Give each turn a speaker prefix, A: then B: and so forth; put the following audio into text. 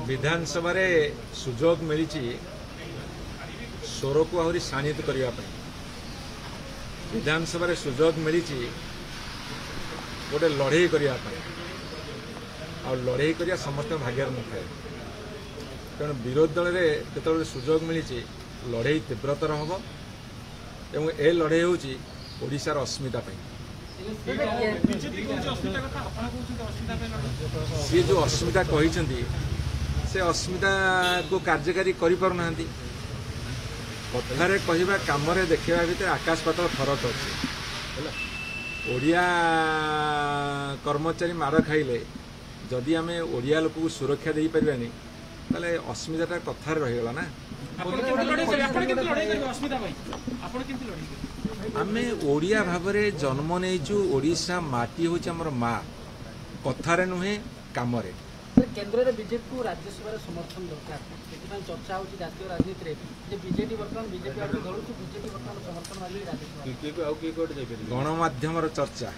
A: विधानसभा रे सुजोग मिली स्वर को आहरी शाणित करने विधानसभा रे सुजोग मिली गोटे लड़े करने लड़े कर समस्त भाग्य न थाए तेणु विरोधी दल में जो सुजोग मिली लड़े तीव्रतर हम एवं ए लड़े होशार अस्मिता सी जो अस्मिता कहते से अस्मिता को कार्यकारी करना कथार कहवा कम देखा भर आकाश पातल फरक अच्छे ओडिया कर्मचारी माड़ खाइले जदि आम ओडिया लोक को सुरक्षा दे पारानी ताले अस्मिता कथार रहीगला ना आम ओडिया भाव में जन्म नहीं ओडिशा माटी हूँ आमर माँ कथार नुहे कम
B: केंद्र में बीजेपी को राज्यसभा समर्थन दरकार चर्चा हो जातीय राजनीति में बीजेपी बर्तमान बीजेपी बीजेपी बर्तमान समर्थन राज्यसभा
A: गणमाध्यम चर्चा